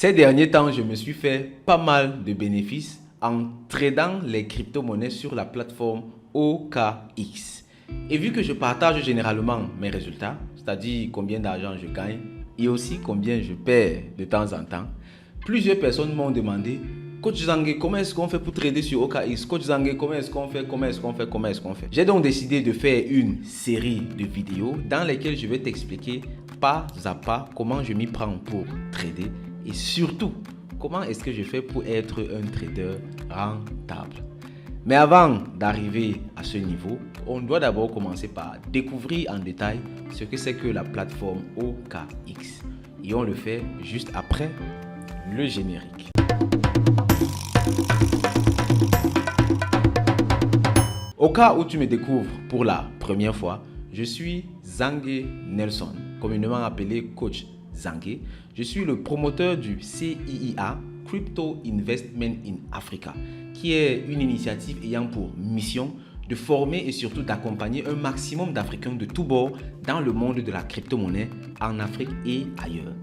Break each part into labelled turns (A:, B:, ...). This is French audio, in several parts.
A: Ces derniers temps, je me suis fait pas mal de bénéfices en tradant les crypto-monnaies sur la plateforme OKX. Et vu que je partage généralement mes résultats, c'est-à-dire combien d'argent je gagne et aussi combien je perds de temps en temps, plusieurs personnes m'ont demandé: Coach Zangué, comment est-ce qu'on fait pour trader sur OKX? Coach Zangué, comment est-ce qu'on fait? J'ai donc décidé de faire une série de vidéos dans lesquelles je vais t'expliquer pas à pas comment je m'y prends pour trader et surtout comment est-ce que je fais pour être un trader rentable. Mais avant d'arriver à ce niveau, on doit d'abord commencer par découvrir en détail ce que c'est que la plateforme OKX. Et on le fait juste après le générique. Au cas où tu me découvres pour la première fois, je suis Zangué Nelson, communément appelé Coach Zangué. Je suis le promoteur du CIIA, Crypto Investment in Africa, qui est une initiative ayant pour mission de former et surtout d'accompagner un maximum d'Africains de tous bords dans le monde de la crypto-monnaie en Afrique et ailleurs.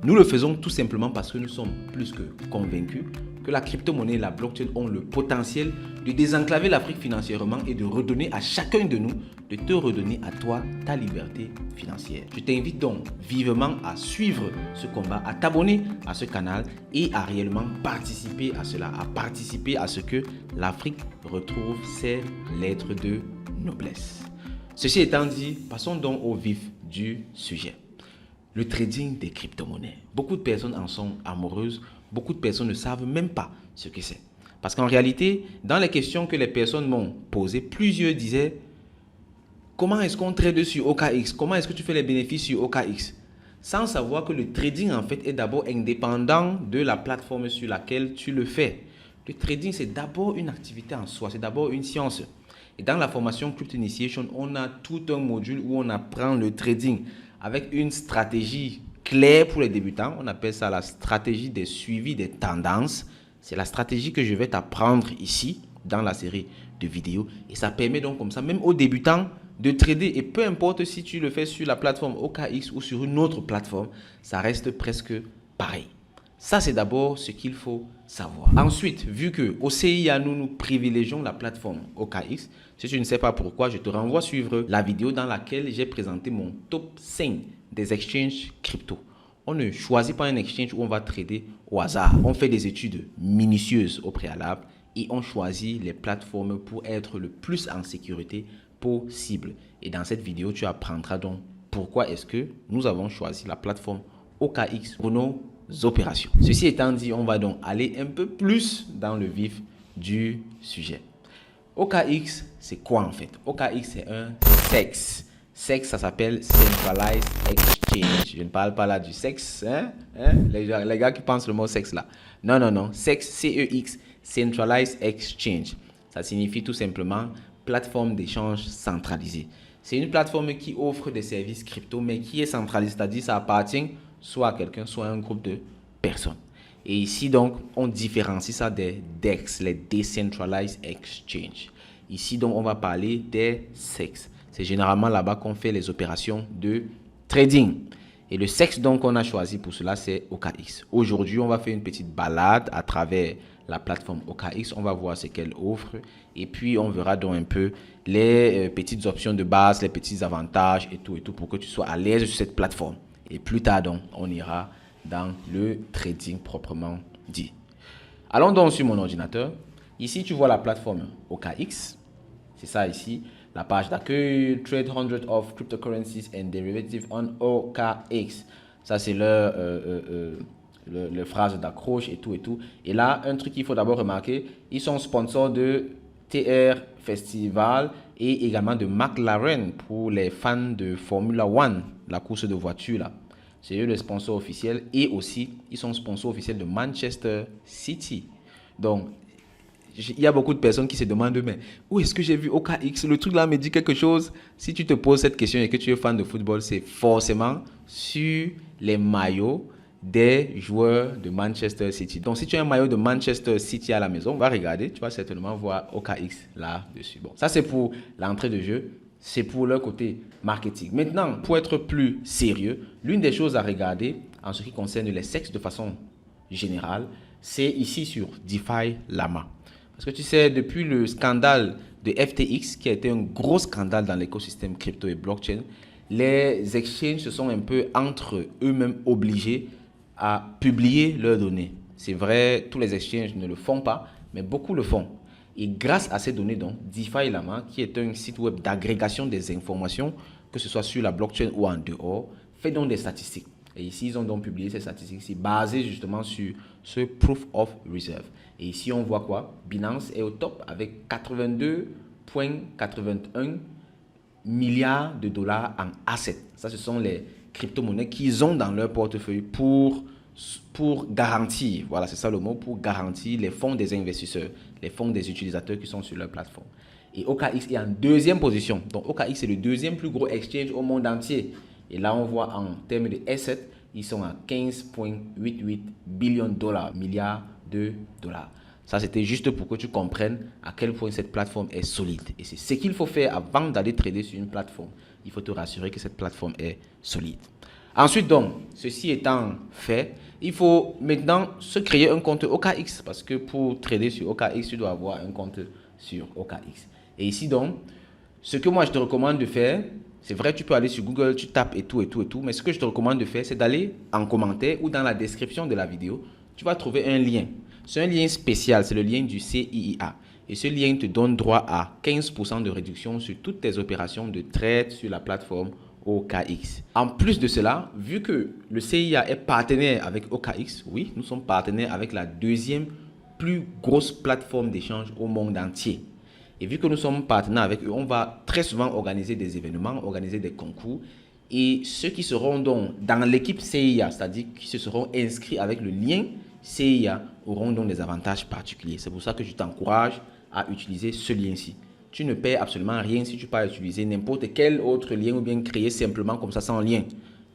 A: Nous le faisons tout simplement parce que nous sommes plus que convaincus que la crypto-monnaie et la blockchain ont le potentiel de désenclaver l'Afrique financièrement et de redonner à chacun de nous, de te redonner à toi ta liberté financière. Je t'invite donc vivement à suivre ce combat, à t'abonner à ce canal et à réellement participer à cela, à participer à ce que l'Afrique retrouve ses lettres de noblesse. Ceci étant dit, passons donc au vif du sujet. Le trading des crypto-monnaies. Beaucoup de personnes en sont amoureuses, beaucoup de personnes ne savent même pas ce que c'est. Parce qu'en réalité, dans les questions que les personnes m'ont posées, plusieurs disaient: comment est-ce qu'on trade sur OKX? Comment est-ce que tu fais les bénéfices sur OKX? Sans savoir que le trading en fait est d'abord indépendant de la plateforme sur laquelle tu le fais. Le trading, c'est d'abord une activité en soi, c'est d'abord une science. Et dans la formation Crypto Initiation, on a tout un module où on apprend le trading avec une stratégie claire pour les débutants. On appelle ça la stratégie des suivis des tendances. C'est la stratégie que je vais t'apprendre ici dans la série de vidéos. Et ça permet donc comme ça, même aux débutants, de trader. Et peu importe si tu le fais sur la plateforme OKX ou sur une autre plateforme, ça reste presque pareil. Ça, c'est d'abord ce qu'il faut savoir. Ensuite, vu qu'au CIA, nous privilégions la plateforme OKX, si tu ne sais pas pourquoi, je te renvoie à suivre la vidéo dans laquelle j'ai présenté mon top 5 des exchanges crypto. On ne choisit pas un exchange où on va trader au hasard. On fait des études minutieuses au préalable et on choisit les plateformes pour être le plus en sécurité possible. Et dans cette vidéo, tu apprendras donc pourquoi est-ce que nous avons choisi la plateforme OKX pour nos opérations. Ceci étant dit, on va donc aller un peu plus dans le vif du sujet. OKX, c'est quoi en fait? OKX, c'est un CEX. CEX, ça s'appelle Centralized Exchange. Je ne parle pas là du sexe, les gars qui pensent le mot sexe là. Non, non, non. CEX, C-E-X, Centralized Exchange. Ça signifie tout simplement plateforme d'échange centralisée. C'est une plateforme qui offre des services crypto, mais qui est centralisée, c'est-à-dire ça appartient soit à quelqu'un, soit à un groupe de personnes. Et ici, donc, on différencie ça des DEX, les Decentralized Exchange. Ici, donc, on va parler des CEX. C'est généralement là-bas qu'on fait les opérations de trading. Et le CEX, donc, qu'on a choisi pour cela, c'est OKX. Aujourd'hui, on va faire une petite balade à travers la plateforme OKX. On va voir ce qu'elle offre. Et puis, on verra donc un peu les petites options de base, les petits avantages et tout, pour que tu sois à l'aise sur cette plateforme. Et plus tard, donc, on ira dans le trading proprement dit. Allons donc sur mon ordinateur. Ici, tu vois la plateforme OKX. C'est ça ici, la page d'accueil, Trade 100 of Cryptocurrencies and Derivatives on OKX. Ça, c'est leur phrase d'accroche et tout. Et là, un truc qu'il faut d'abord remarquer, ils sont sponsors de TR Festival et également de McLaren pour les fans de Formula One, la course de voiture là. C'est eux le sponsor officiel et aussi ils sont sponsors officiels de Manchester City. Donc il y a beaucoup de personnes qui se demandent: mais où est-ce que j'ai vu OKX? Le truc là me dit quelque chose. Si tu te poses cette question et que tu es fan de football, c'est forcément sur les maillots des joueurs de Manchester City. Donc si tu as un maillot de Manchester City à la maison, on va regarder, tu vas certainement voir OKX là-dessus. Bon, ça c'est pour l'entrée de jeu, c'est pour leur côté marketing. Maintenant, pour être plus sérieux, l'une des choses à regarder en ce qui concerne les sexes de façon général, c'est ici sur DeFi Llama. Parce que tu sais, depuis le scandale de FTX, qui a été un gros scandale dans l'écosystème crypto et blockchain, les exchanges se sont un peu entre eux-mêmes obligés à publier leurs données. C'est vrai, tous les exchanges ne le font pas, mais beaucoup le font. Et grâce à ces données, donc, DeFi Llama, qui est un site web d'agrégation des informations, que ce soit sur la blockchain ou en dehors, fait donc des statistiques. Et ici, ils ont donc publié ces statistiques basées justement sur ce Proof of Reserve. Et ici, on voit quoi? Binance est au top avec 82,81 milliards de dollars en assets. Ça, ce sont les crypto-monnaies qu'ils ont dans leur portefeuille pour garantir, voilà, c'est ça le mot, pour garantir les fonds des investisseurs, les fonds des utilisateurs qui sont sur leur plateforme. Et OKX est en deuxième position. Donc, OKX est le deuxième plus gros exchange au monde entier. Et là, on voit en termes de assets, ils sont à 15,88 billions de dollars, milliards de dollars. Ça, c'était juste pour que tu comprennes à quel point cette plateforme est solide. Et c'est ce qu'il faut faire avant d'aller trader sur une plateforme. Il faut te rassurer que cette plateforme est solide. Ensuite, donc, ceci étant fait, il faut maintenant se créer un compte OKX. Parce que pour trader sur OKX, tu dois avoir un compte sur OKX. Et ici, donc, ce que moi, je te recommande de faire, c'est vrai, tu peux aller sur Google, tu tapes et tout. Mais ce que je te recommande de faire, c'est d'aller en commentaire ou dans la description de la vidéo. Tu vas trouver un lien. C'est un lien spécial, c'est le lien du CIIA. Et ce lien te donne droit à 15% de réduction sur toutes tes opérations de trade sur la plateforme OKX. En plus de cela, vu que le CIIA est partenaire avec OKX, oui, nous sommes partenaires avec la deuxième plus grosse plateforme d'échange au monde entier. Et vu que nous sommes partenaires avec eux, on va très souvent organiser des événements, organiser des concours. Et ceux qui seront donc dans l'équipe CIIA, c'est-à-dire qui se seront inscrits avec le lien CIIA, auront donc des avantages particuliers. C'est pour ça que je t'encourage à utiliser ce lien-ci. Tu ne paies absolument rien si tu peux utiliser n'importe quel autre lien ou bien créer simplement comme ça sans lien.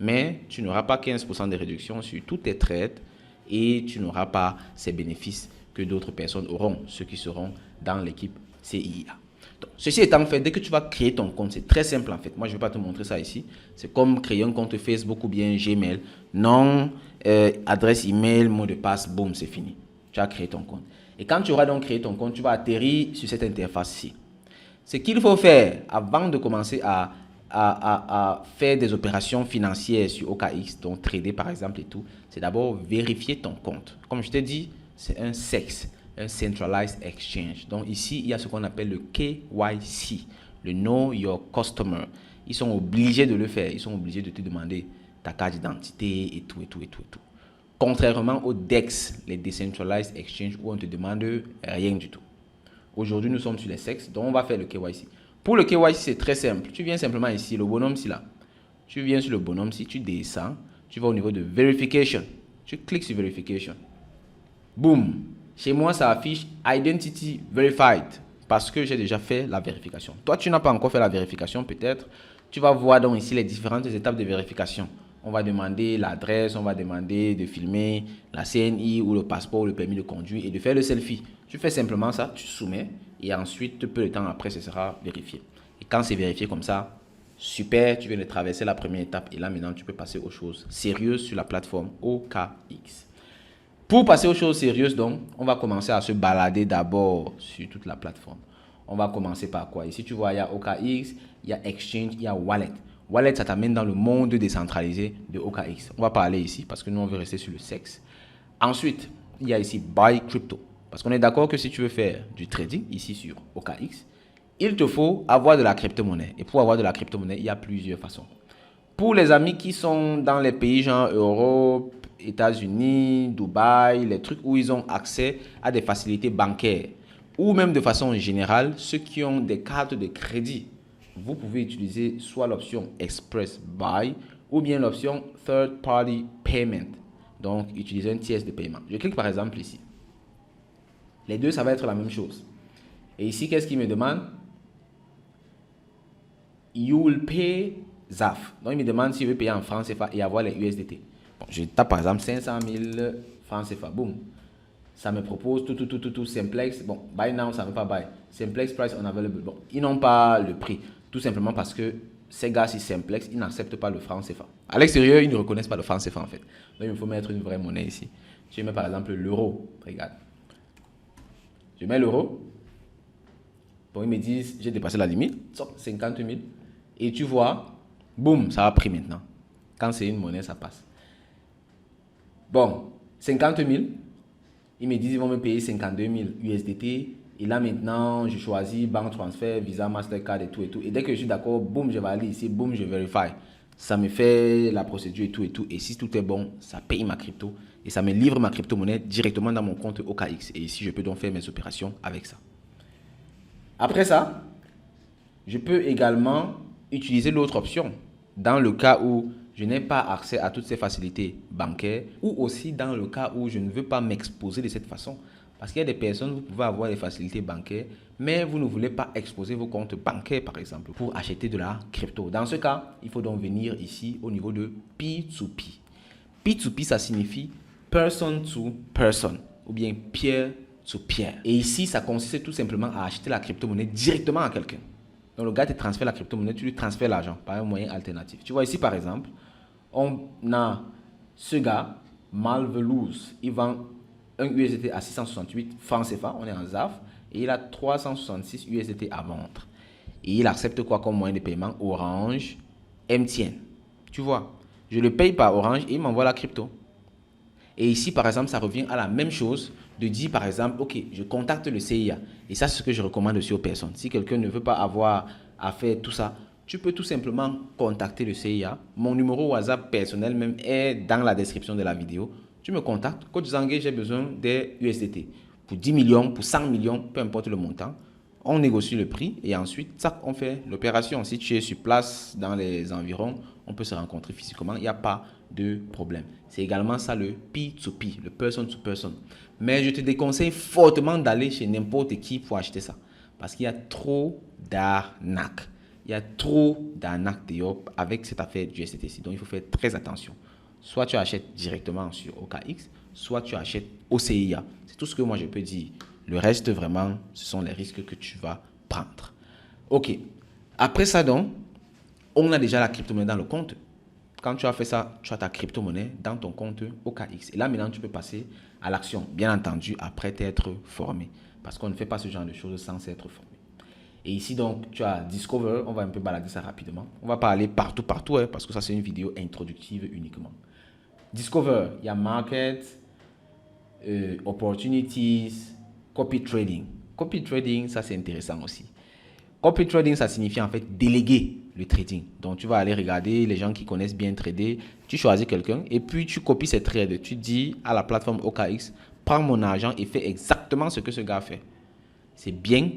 A: Mais tu n'auras pas 15% de réduction sur tous tes trades et tu n'auras pas ces bénéfices que d'autres personnes auront, ceux qui seront dans l'équipe CIIA. Donc, ceci étant fait, dès que tu vas créer ton compte, c'est très simple en fait. Moi, je ne vais pas te montrer ça ici. C'est comme créer un compte Facebook ou bien Gmail. Nom, adresse email, mot de passe, boum, c'est fini. Tu as créé ton compte. Et quand tu auras donc créé ton compte, tu vas atterrir sur cette interface-ci. Ce qu'il faut faire avant de commencer à faire des opérations financières sur OKX, donc trader par exemple et tout, c'est d'abord vérifier ton compte. Comme je t'ai dit, c'est un CEX, un Centralized Exchange. Donc ici, il y a ce qu'on appelle le KYC, le Know Your Customer. Ils sont obligés de le faire. Ils sont obligés de te demander ta carte d'identité et tout. Contrairement aux DEX, les Decentralized Exchange, où on ne te demande rien du tout. Aujourd'hui, nous sommes sur les CEX, donc on va faire le KYC. Pour le KYC, c'est très simple. Tu viens simplement ici, le bonhomme-ci là. Tu viens sur le bonhomme-ci, tu descends, tu vas au niveau de Verification. Tu cliques sur Verification. Boum. Chez moi, ça affiche Identity Verified parce que j'ai déjà fait la vérification. Toi, tu n'as pas encore fait la vérification, peut-être. Tu vas voir donc ici les différentes étapes de vérification. On va demander l'adresse, on va demander de filmer la CNI ou le passeport ou le permis de conduire et de faire le selfie. Tu fais simplement ça, tu soumets et ensuite, peu de temps après, ce sera vérifié. Et quand c'est vérifié comme ça, super, tu viens de traverser la première étape et là maintenant, tu peux passer aux choses sérieuses sur la plateforme OKX. Pour passer aux choses sérieuses, donc, on va commencer à se balader d'abord sur toute la plateforme. On va commencer par quoi? Ici, tu vois, il y a OKX, il y a Exchange, il y a Wallet. Wallet, ça t'amène dans le monde décentralisé de OKX. On va parler ici parce que nous, on veut rester sur le CEX. Ensuite, il y a ici Buy Crypto. Parce qu'on est d'accord que si tu veux faire du trading ici sur OKX, il te faut avoir de la crypto-monnaie. Et pour avoir de la crypto-monnaie, il y a plusieurs façons. Pour les amis qui sont dans les pays genre Europe, États-Unis, Dubaï, les trucs où ils ont accès à des facilités bancaires, ou même de façon générale, ceux qui ont des cartes de crédit, vous pouvez utiliser soit l'option Express Buy ou bien l'option Third Party Payment. Donc, utiliser un tiers de paiement. Je clique par exemple ici. Les deux, ça va être la même chose. Et ici, qu'est-ce qu'il me demande? You will pay ZAF. Donc, il me demande s'il veut payer en francs CFA et avoir les USDT. Bon, je tape par exemple 500 000 francs CFA. Boum. Ça me propose tout Simplex. Bon, buy now, ça ne veut pas buy. Simplex price unavailable. Bon, ils n'ont pas le prix. Tout simplement parce que ces gars, si Simplex, ils n'acceptent pas le franc CFA. À l'extérieur, ils ne reconnaissent pas le franc CFA en fait. Donc, il faut mettre une vraie monnaie ici. Je mets par exemple l'euro. Regarde. Je mets l'euro. Bon, ils me disent, j'ai dépassé la limite. 50 000. Et tu vois, boum, ça a pris maintenant. Quand c'est une monnaie, ça passe. Bon, 50 000. Ils me disent, ils vont me payer 52 000 USDT. Et là maintenant, je choisis banque transfert, Visa, Mastercard et tout et tout. Et dès que je suis d'accord, boum, je vais aller ici, boum, je vérifie. Ça me fait la procédure et tout et tout. Et si tout est bon, ça paye ma crypto. Et ça me livre ma crypto-monnaie directement dans mon compte OKX. Et ici, je peux donc faire mes opérations avec ça. Après ça, je peux également utiliser l'autre option. Dans le cas où je n'ai pas accès à toutes ces facilités bancaires, ou aussi dans le cas où je ne veux pas m'exposer de cette façon. Parce qu'il y a des personnes, vous pouvez avoir des facilités bancaires, mais vous ne voulez pas exposer vos comptes bancaires, par exemple, pour acheter de la crypto. Dans ce cas, il faut donc venir ici au niveau de P2P. P2P, ça signifie person to person, ou bien peer to peer. Et ici, ça consiste tout simplement à acheter la crypto-monnaie directement à quelqu'un. Donc, le gars te transfère la crypto-monnaie, tu lui transfères l'argent par un moyen alternatif. Tu vois ici, par exemple, on a ce gars, Malvelouse, il vend un USDT à 668 francs CFA, on est en ZAF, et il a 366 USDT à vendre. Et il accepte quoi comme moyen de paiement? Orange, MTN. Tu vois, je le paye par Orange et il m'envoie la crypto. Et ici, par exemple, ça revient à la même chose de dire, par exemple, ok, je contacte le CIA. Et ça, c'est ce que je recommande aussi aux personnes. Si quelqu'un ne veut pas avoir à faire tout ça, tu peux tout simplement contacter le CIA. Mon numéro WhatsApp personnel même est dans la description de la vidéo. Tu me contactes. Coach Zangué, j'ai besoin des USDT. Pour 10 millions, pour 100 millions, peu importe le montant. On négocie le prix et ensuite, ça, on fait l'opération. Si tu es sur place dans les environs, on peut se rencontrer physiquement. Il n'y a pas de problème. C'est également ça le P2P, le person to person. Mais je te déconseille fortement d'aller chez n'importe qui pour acheter ça. Parce qu'il y a trop d'arnaques. Il y a trop d'arnaques avec cette affaire du STTC. Donc, il faut faire très attention. Soit tu achètes directement sur OKX, soit tu achètes au CIA. C'est tout ce que moi je peux dire. Le reste, vraiment, ce sont les risques que tu vas prendre. Ok. Après ça, donc, on a déjà la crypto-monnaie dans le compte. Quand tu as fait ça, tu as ta crypto-monnaie dans ton compte OKX. Et là, maintenant, tu peux passer à l'action. Bien entendu, après t'être formé. Parce qu'on ne fait pas ce genre de choses sans s'être formé. Et ici, donc, tu as Discover. On va un peu balader ça rapidement. On va pas aller partout, parce que ça, c'est une vidéo introductive uniquement. Discover, il y a Market, Opportunities, Copy Trading. Copy Trading, ça, c'est intéressant aussi. Copy Trading, ça signifie en fait déléguer le trading. Donc, tu vas aller regarder les gens qui connaissent bien trader. Tu choisis quelqu'un et puis tu copies ses trades. Tu dis à la plateforme OKX, prends mon argent et fais exactement ce que ce gars fait. C'est bien,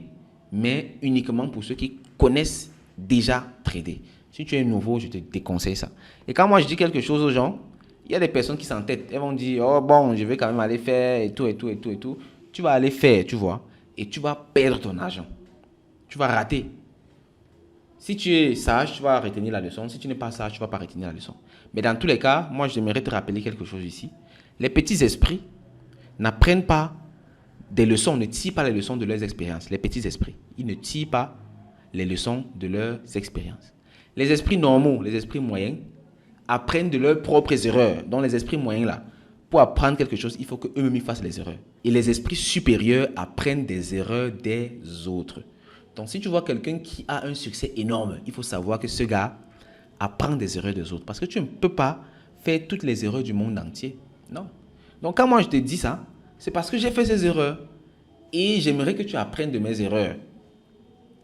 A: mais uniquement pour ceux qui connaissent déjà trader. Si tu es nouveau, je te déconseille ça. Et quand moi je dis quelque chose aux gens, il y a des personnes qui s'entêtent. Elles vont dire, oh bon, je vais quand même aller faire et tout, et tout, et tout, et tout. Tu vas aller faire, tu vois, et tu vas perdre ton argent. Tu vas rater. Si tu es sage, tu vas retenir la leçon. Si tu n'es pas sage, tu ne vas pas retenir la leçon. Mais dans tous les cas, moi, j'aimerais te rappeler quelque chose ici. Les petits esprits n'apprennent pas des leçons, ne tirent pas les leçons de leurs expériences. Les petits esprits, ils ne tirent pas les leçons de leurs expériences. Les esprits normaux, les esprits moyens, apprennent de leurs propres erreurs. Donc les esprits moyens là, pour apprendre quelque chose, il faut qu'eux-mêmes fassent les erreurs. Et les esprits supérieurs apprennent des erreurs des autres. Donc si tu vois quelqu'un qui a un succès énorme, il faut savoir que ce gars apprend des erreurs des autres. Parce que tu ne peux pas faire toutes les erreurs du monde entier. Non. Donc quand moi je te dis ça, c'est parce que j'ai fait ces erreurs. Et j'aimerais que tu apprennes de mes erreurs.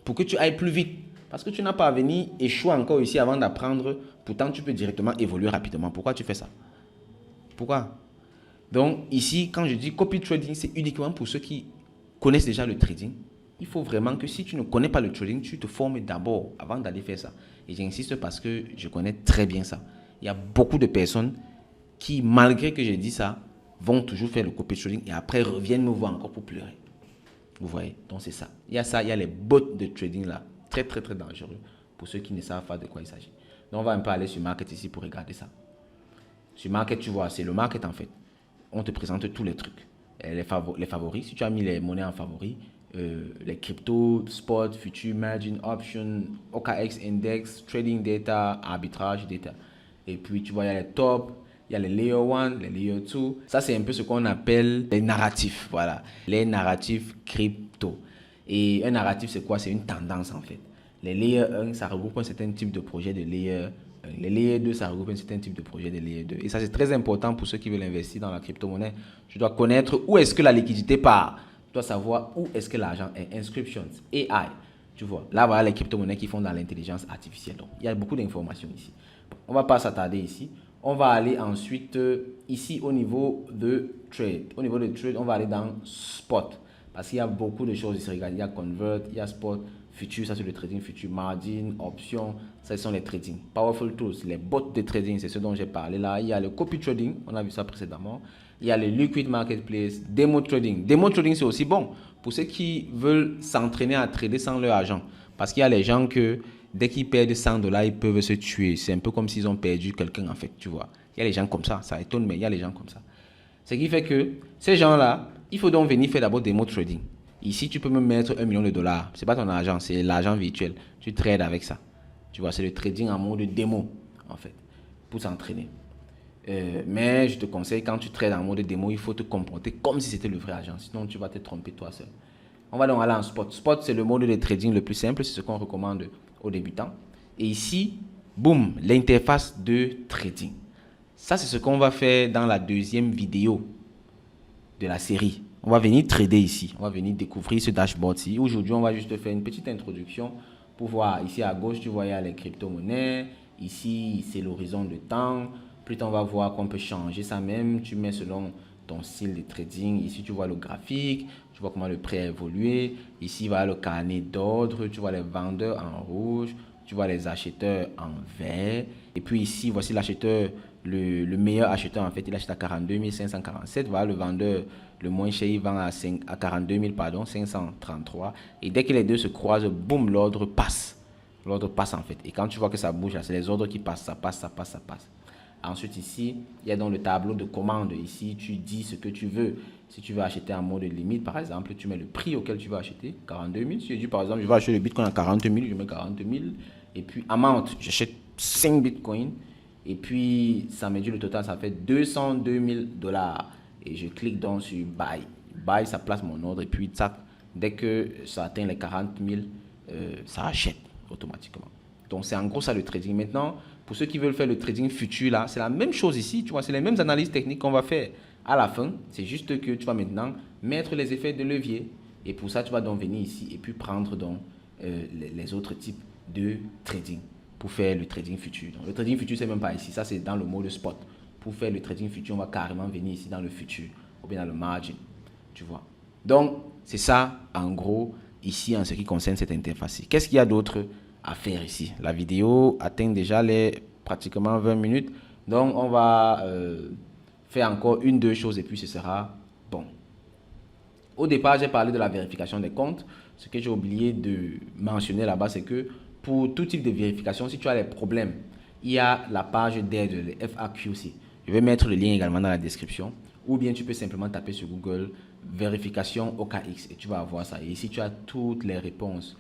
A: Pour que tu ailles plus vite. Parce que tu n'as pas à venir échouer encore ici avant d'apprendre. Pourtant, tu peux directement évoluer rapidement. Pourquoi tu fais ça? Pourquoi? Donc, ici, quand je dis copy trading, c'est uniquement pour ceux qui connaissent déjà le trading. Il faut vraiment que si tu ne connais pas le trading, tu te formes d'abord avant d'aller faire ça. Et j'insiste parce que je connais très bien ça. Il y a beaucoup de personnes qui, malgré que j'ai dit ça, vont toujours faire le copy trading et après reviennent me voir encore pour pleurer. Vous voyez? Donc, c'est ça. Il y a ça, il y a les bots de trading là. Très, très, très dangereux pour ceux qui ne savent pas de quoi il s'agit. Donc, on va un peu aller sur Market ici pour regarder ça. Sur Market, tu vois, c'est le Market en fait. On te présente tous les trucs. Les favoris, si tu as mis les monnaies en favoris, les cryptos, spot, future, margin, option, OKX index, trading data, arbitrage data. Et puis, tu vois, il y a les top, Il y a les layer 1, les layer 2. Ça, c'est un peu ce qu'on appelle les narratifs. Voilà, les narratifs crypto. Et un narratif, c'est quoi? C'est une tendance en fait. Les layer 1, ça regroupe un certain type de projet de layer 1. Les layer 2, ça regroupe un certain type de projet de layer 2. Et ça, c'est très important pour ceux qui veulent investir dans la crypto-monnaie. Tu dois connaître où est-ce que la liquidité part. Tu dois savoir où est-ce que l'argent est. Inscriptions, AI. Tu vois, là, voilà les crypto-monnaies qui font dans l'intelligence artificielle. Donc, il y a beaucoup d'informations ici. Bon, on ne va pas s'attarder ici. On va aller ensuite ici au niveau de trade. Au niveau de trade, on va aller dans spot. Parce qu'il y a beaucoup de choses ici. Regarde, il y a convert, il y a spot, future, ça c'est le trading future, margin, option, ça ce sont les trading. Powerful tools, les bots de trading, c'est ce dont j'ai parlé là. Il y a le copy trading, on a vu ça précédemment. Il y a le liquid marketplace, demo trading. Demo trading c'est aussi bon pour ceux qui veulent s'entraîner à trader sans leur argent. Parce qu'il y a les gens que dès qu'ils perdent 100 dollars, ils peuvent se tuer. C'est un peu comme s'ils ont perdu quelqu'un en fait, tu vois. Il y a les gens comme ça étonne, mais il y a les gens comme ça. Ce qui fait que ces gens-là, il faut donc venir faire d'abord demo trading. Ici, tu peux me mettre 1 million de dollars. Ce n'est pas ton argent, c'est l'argent virtuel. Tu trades avec ça. Tu vois, c'est le trading en mode démo, en fait, pour s'entraîner. Mais je te conseille, quand tu trades en mode démo, il faut te comporter comme si c'était le vrai argent. Sinon, tu vas te tromper toi seul. On va donc aller en spot. Spot, c'est le mode de trading le plus simple. C'est ce qu'on recommande aux débutants. Et ici, boum, l'interface de trading. Ça, c'est ce qu'on va faire dans la deuxième vidéo de la série. On va venir trader ici. On va venir découvrir ce dashboard-ci. Aujourd'hui, on va juste faire une petite introduction pour voir. Ici à gauche, tu vois, il y a les crypto-monnaies. Ici, c'est l'horizon de temps. Plus tard, on va voir qu'on peut changer ça même. Tu mets selon ton style de trading. Ici, tu vois le graphique. Tu vois comment le prix a évolué. Ici, voilà le carnet d'ordre. Tu vois les vendeurs en rouge. Tu vois les acheteurs en vert. Et puis ici, voici l'acheteur, le meilleur acheteur en fait, il achète à 42 547. Voilà le vendeur le moins cher, il vend à 42 000, pardon, 533. Et dès que les deux se croisent, boum, l'ordre passe. L'ordre passe en fait. Et quand tu vois que ça bouge, c'est les ordres qui passent, ça passe, ça passe, ça passe. Ensuite ici, il y a donc le tableau de commande. Ici, tu dis ce que tu veux. Si tu veux acheter en mode limite, par exemple, tu mets le prix auquel tu veux acheter, 42 000. Si je dis par exemple, je vais acheter le bitcoin à 40 000, je mets 40 000. Et puis, amount, j'achète 5 bitcoins. Et puis, ça me dit le total, ça fait 202 000 dollars. Et je clique donc sur Buy. Buy, ça place mon ordre. Et puis, tac, dès que ça atteint les 40 000, ça achète automatiquement. Donc, c'est en gros ça le trading. Maintenant, pour ceux qui veulent faire le trading futur, là, c'est la même chose ici. Tu vois, c'est les mêmes analyses techniques qu'on va faire à la fin. C'est juste que tu vas maintenant mettre les effets de levier. Et pour ça, tu vas donc venir ici et puis prendre donc les autres types de trading pour faire le trading futur. Donc, le trading futur, c'est même pas ici. Ça, c'est dans le mode spot. Pour faire le trading futur, on va carrément venir ici dans le futur ou bien dans le margin. Tu vois. Donc, c'est ça, en gros, ici, en ce qui concerne cette interface. Qu'est-ce qu'il y a d'autre à faire ici? La vidéo atteint déjà les pratiquement 20 minutes. Donc, on va faire encore deux choses et puis ce sera bon. Au départ, j'ai parlé de la vérification des comptes. Ce que j'ai oublié de mentionner là-bas, c'est que pour tout type de vérification, si tu as des problèmes, il y a la page d'aide, le FAQC. Je vais mettre le lien également dans la description. Ou bien tu peux simplement taper sur Google vérification OKX et tu vas avoir ça. Et ici, tu as toutes les réponses.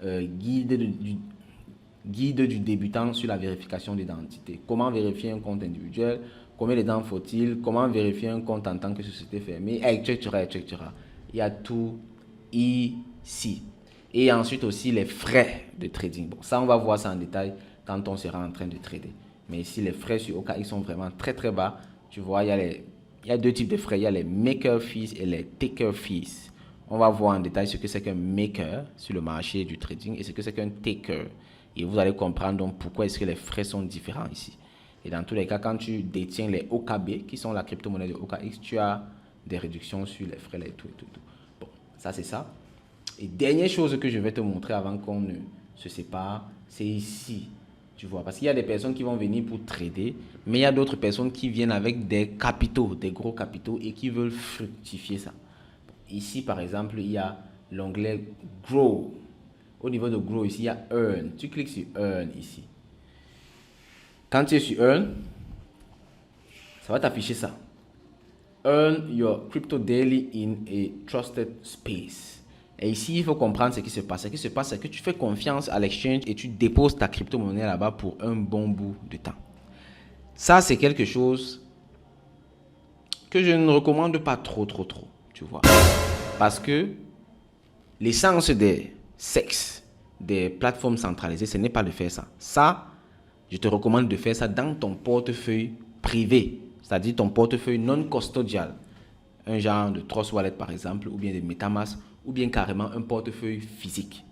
A: Guide du débutant sur la vérification d'identité. Comment vérifier un compte individuel? Combien de temps faut-il? Comment vérifier un compte en tant que société fermée? Etc., etc. Il y a tout ici. Et ensuite aussi les frais de trading. Bon, ça, on va voir ça en détail quand on sera en train de trader. Mais ici, les frais sur OKX sont vraiment très, très bas. Tu vois, il y a deux types de frais. Il y a les maker fees et les taker fees. On va voir en détail ce que c'est qu'un maker sur le marché du trading et ce que c'est qu'un taker. Et vous allez comprendre donc pourquoi est-ce que les frais sont différents ici. Et dans tous les cas, quand tu détiens les OKB, qui sont la crypto-monnaie de OKX, tu as des réductions sur les frais, et tout. Bon, ça c'est ça. Et dernière chose que je vais te montrer avant qu'on ne se sépare, c'est ici. Tu vois, parce qu'il y a des personnes qui vont venir pour trader, mais il y a d'autres personnes qui viennent avec des capitaux, des gros capitaux et qui veulent fructifier ça. Ici, par exemple, il y a l'onglet Grow. Au niveau de Grow, ici, il y a Earn. Tu cliques sur Earn ici. Quand tu es sur Earn, ça va t'afficher ça. Earn your crypto daily in a trusted space. Et ici, il faut comprendre ce qui se passe. Ce qui se passe, c'est que tu fais confiance à l'exchange et tu déposes ta crypto-monnaie là-bas pour un bon bout de temps. Ça, c'est quelque chose que je ne recommande pas trop, tu vois. Parce que l'essence des sexes, des plateformes centralisées, ce n'est pas de faire ça. Ça, je te recommande de faire ça dans ton portefeuille privé, c'est-à-dire ton portefeuille non custodial. Un genre de Trust Wallet par exemple, ou bien de MetaMask, ou bien carrément un portefeuille physique.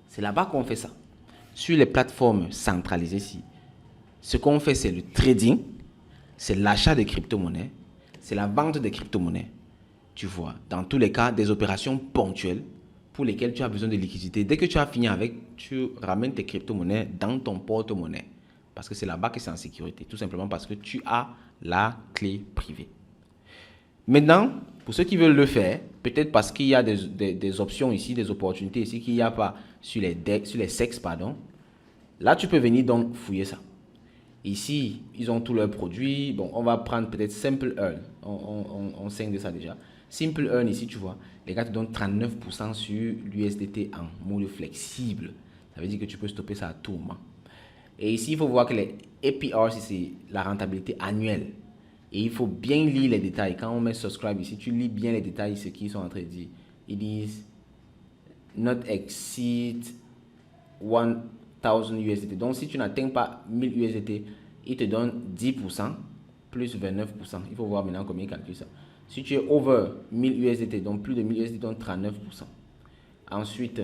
A: C'est là-bas qu'on fait ça. Sur les plateformes centralisées ici, ce qu'on fait, c'est le trading, c'est l'achat de crypto-monnaies, c'est la vente de crypto-monnaies. Tu vois, dans tous les cas, des opérations ponctuelles pour lesquelles tu as besoin de liquidité. Dès que tu as fini avec, tu ramènes tes crypto-monnaies dans ton porte-monnaie. Parce que c'est là-bas que c'est en sécurité. Tout simplement parce que tu as la clé privée. Maintenant, pour ceux qui veulent le faire, peut-être parce qu'il y a des options ici, des opportunités ici qu'il n'y a pas sur les sexes, pardon. Là, tu peux venir donc fouiller ça. Ici, ils ont tous leurs produits. Bon, on va prendre peut-être Simple Earn. On saigne de ça déjà. Simple Earn, ici, tu vois, les gars te donnent 39% sur l'USDT en mode flexible. Ça veut dire que tu peux stopper ça à tout moment. Et ici, il faut voir que les APR, c'est la rentabilité annuelle. Et il faut bien lire les détails. Quand on met subscribe ici, tu lis bien les détails, ce qu'ils sont en train de dire. Ils disent not exceed 1000 USDT. Donc, si tu n'atteins pas 1000 USDT, ils te donnent 10% plus 29%. Il faut voir maintenant combien ils calculent ça. Si tu es over 1000 USDT, donc plus de 1000 USDT, donc 39%. Ensuite,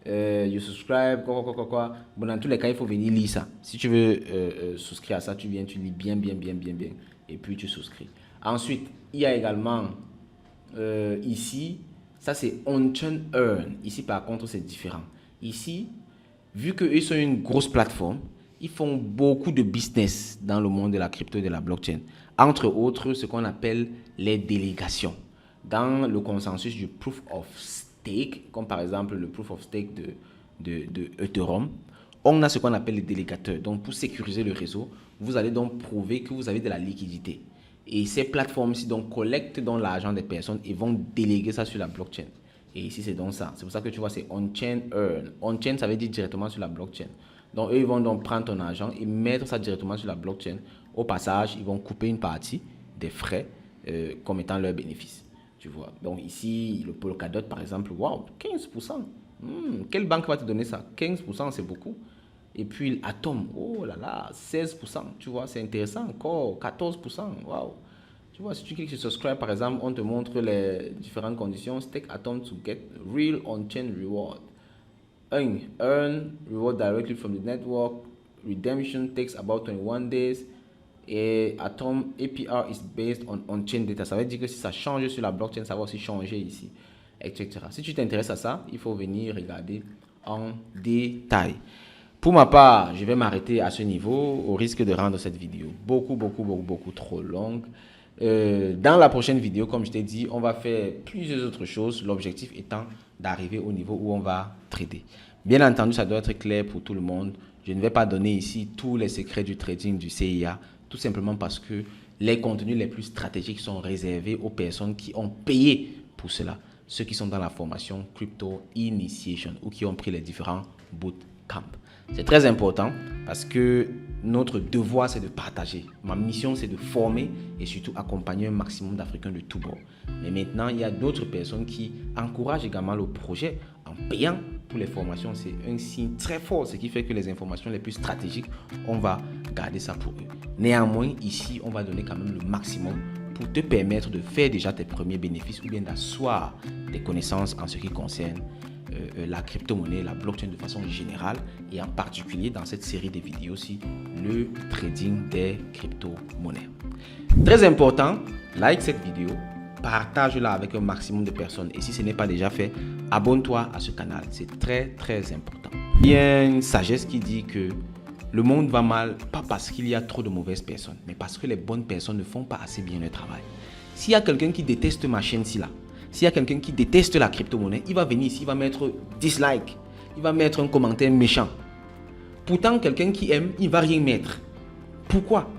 A: you subscribe, quoi. Bon, dans tous les cas, il faut venir lire ça. Si tu veux souscrire à ça, tu viens, tu lis bien. Et puis, tu souscris. Ensuite, il y a également ici, ça c'est On-Chain Earn. Ici, par contre, c'est différent. Ici, vu qu'ils sont une grosse plateforme, ils font beaucoup de business dans le monde de la crypto et de la blockchain. Entre autres, ce qu'on appelle les délégations. Dans le consensus du Proof of Stake, comme par exemple le Proof of Stake de Ethereum, on a ce qu'on appelle les délégateurs. Donc, pour sécuriser le réseau, vous allez donc prouver que vous avez de la liquidité. Et ces plateformes-ci donc collectent donc l'argent des personnes et vont déléguer ça sur la blockchain. Et ici, c'est donc ça. C'est pour ça que tu vois, c'est On-Chain Earn. On-Chain, ça veut dire directement sur la blockchain. Donc, eux, ils vont donc prendre ton argent et mettre ça directement sur la blockchain. Au passage, ils vont couper une partie des frais comme étant leur bénéfice. Tu vois. Donc, ici, le Polkadot, par exemple, waouh, 15%. Quelle banque va te donner ça? 15%, c'est beaucoup. Et puis, Atom, oh là là, 16%. Tu vois, c'est intéressant encore. 14%, waouh. Tu vois, si tu cliques sur subscribe, par exemple, on te montre les différentes conditions. Stake Atom to get real on-chain reward. Earn reward directly from the network. Redemption takes about 21 days. Et Atom APR is based on-chain data. Ça veut dire que si ça change sur la blockchain, ça va aussi changer ici, etc. Si tu t'intéresses à ça, il faut venir regarder en détail. Pour ma part, je vais m'arrêter à ce niveau au risque de rendre cette vidéo beaucoup trop longue. Dans la prochaine vidéo, comme je t'ai dit, on va faire plusieurs autres choses. L'objectif étant d'arriver au niveau où on va trader. Bien entendu, ça doit être clair pour tout le monde. Je ne vais pas donner ici tous les secrets du trading du CIA, tout simplement parce que les contenus les plus stratégiques sont réservés aux personnes qui ont payé pour cela. Ceux qui sont dans la formation Crypto Initiation ou qui ont pris les différents bootcamps. C'est très important parce que notre devoir, c'est de partager. Ma mission, c'est de former et surtout accompagner un maximum d'Africains de tous bords. Mais maintenant, il y a d'autres personnes qui encouragent également le projet en payant pour les formations. C'est un signe très fort, ce qui fait que les informations les plus stratégiques, on va garder ça pour eux. Néanmoins, ici, on va donner quand même le maximum pour te permettre de faire déjà tes premiers bénéfices ou bien d'asseoir tes connaissances en ce qui concerne la crypto-monnaie, la blockchain de façon générale et en particulier dans cette série de vidéos aussi, le trading des crypto-monnaies. Très important, like cette vidéo, partage-la avec un maximum de personnes et si ce n'est pas déjà fait, abonne-toi à ce canal, c'est très important. Il y a une sagesse qui dit que le monde va mal, pas parce qu'il y a trop de mauvaises personnes, mais parce que les bonnes personnes ne font pas assez bien leur travail. S'il y a quelqu'un qui déteste ma chaîne-ci là, s'il y a quelqu'un qui déteste la crypto-monnaie, il va venir ici, il va mettre dislike, il va mettre un commentaire méchant. Pourtant, quelqu'un qui aime, il ne va rien mettre. Pourquoi?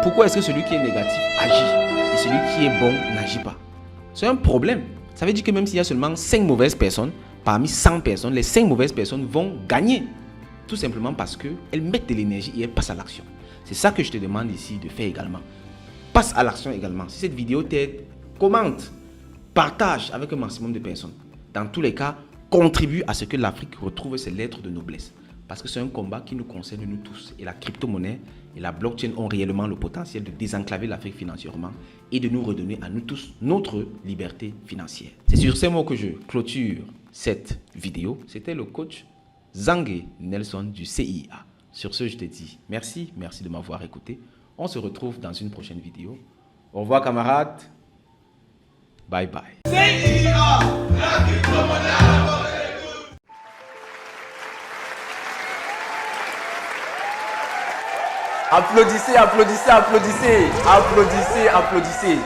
A: Pourquoi est-ce que celui qui est négatif agit et celui qui est bon n'agit pas? C'est un problème. Ça veut dire que même s'il y a seulement 5 mauvaises personnes, parmi 100 personnes, les 5 mauvaises personnes vont gagner. Tout simplement parce qu'elles mettent de l'énergie et elles passent à l'action. C'est ça que je te demande ici de faire également. passe à l'action également. Si cette vidéo t'aide, commente, partage avec un maximum de personnes. Dans tous les cas, contribue à ce que l'Afrique retrouve ses lettres de noblesse. Parce que c'est un combat qui nous concerne nous tous. Et la crypto-monnaie et la blockchain ont réellement le potentiel de désenclaver l'Afrique financièrement et de nous redonner à nous tous notre liberté financière. C'est sur ces mots que je clôture cette vidéo. C'était le coach Zangué Nelson du CIA. Sur ce, je te dis merci de m'avoir écouté. On se retrouve dans une prochaine vidéo. Au revoir camarades. Bye bye. CIA, la crypto-monnaie. Applaudissez, applaudissez, applaudissez, applaudissez, applaudissez.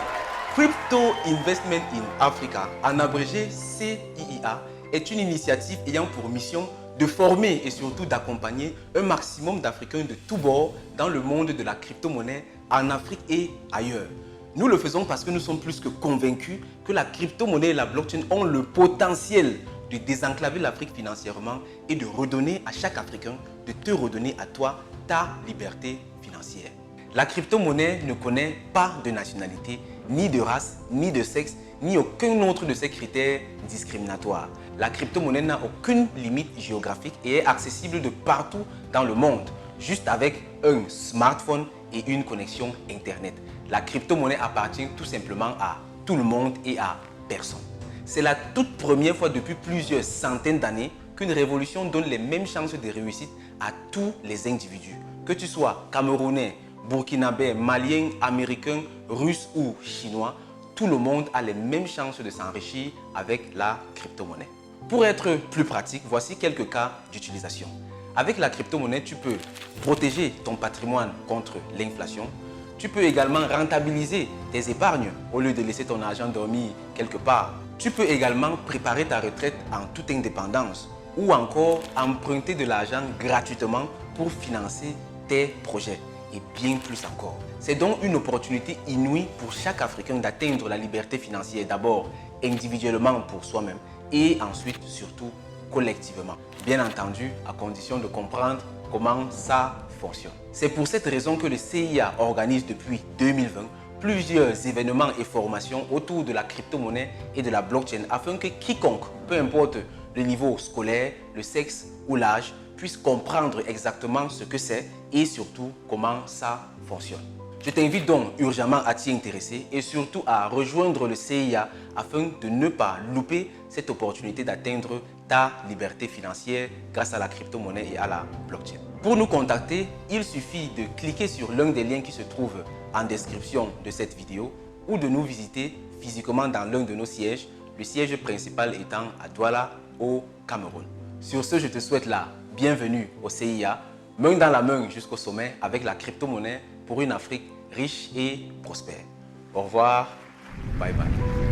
A: Crypto Investment in Africa, en abrégé CIIA, est une initiative ayant pour mission de former et surtout d'accompagner un maximum d'Africains de tous bords dans le monde de la crypto-monnaie en Afrique et ailleurs. Nous le faisons parce que nous sommes plus que convaincus que la crypto-monnaie et la blockchain ont le potentiel de désenclaver l'Afrique financièrement et de redonner à chaque Africain, de te redonner à toi ta liberté financière. La crypto-monnaie ne connaît pas de nationalité, ni de race, ni de sexe, ni aucun autre de ces critères discriminatoires. La crypto-monnaie n'a aucune limite géographique et est accessible de partout dans le monde, juste avec un smartphone et une connexion Internet. La crypto-monnaie appartient tout simplement à tout le monde et à personne. C'est la toute première fois depuis plusieurs centaines d'années qu'une révolution donne les mêmes chances de réussite à tous les individus. Que tu sois camerounais, burkinabé, malien, américain, russe ou chinois, tout le monde a les mêmes chances de s'enrichir avec la crypto-monnaie. Pour être plus pratique, voici quelques cas d'utilisation. Avec la crypto-monnaie, tu peux protéger ton patrimoine contre l'inflation. Tu peux également rentabiliser tes épargnes au lieu de laisser ton argent dormir quelque part. Tu peux également préparer ta retraite en toute indépendance ou encore emprunter de l'argent gratuitement pour financer tes projets et bien plus encore. C'est donc une opportunité inouïe pour chaque Africain d'atteindre la liberté financière, d'abord individuellement pour soi-même et ensuite surtout collectivement. Bien entendu, à condition de comprendre comment ça fonctionne. C'est pour cette raison que le CIA organise depuis 2020 plusieurs événements et formations autour de la crypto-monnaie et de la blockchain afin que quiconque, peu importe le niveau scolaire, le sexe ou l'âge, puisse comprendre exactement ce que c'est et surtout comment ça fonctionne. Je t'invite donc urgemment à t'y intéresser et surtout à rejoindre le CIA afin de ne pas louper cette opportunité d'atteindre ta liberté financière grâce à la crypto-monnaie et à la blockchain. Pour nous contacter, il suffit de cliquer sur l'un des liens qui se trouve en description de cette vidéo ou de nous visiter physiquement dans l'un de nos sièges, le siège principal étant à Douala au Cameroun. Sur ce, je te souhaite la bienvenue au CIA, main dans la main jusqu'au sommet avec la crypto-monnaie pour une Afrique riche et prospère. Au revoir, bye bye.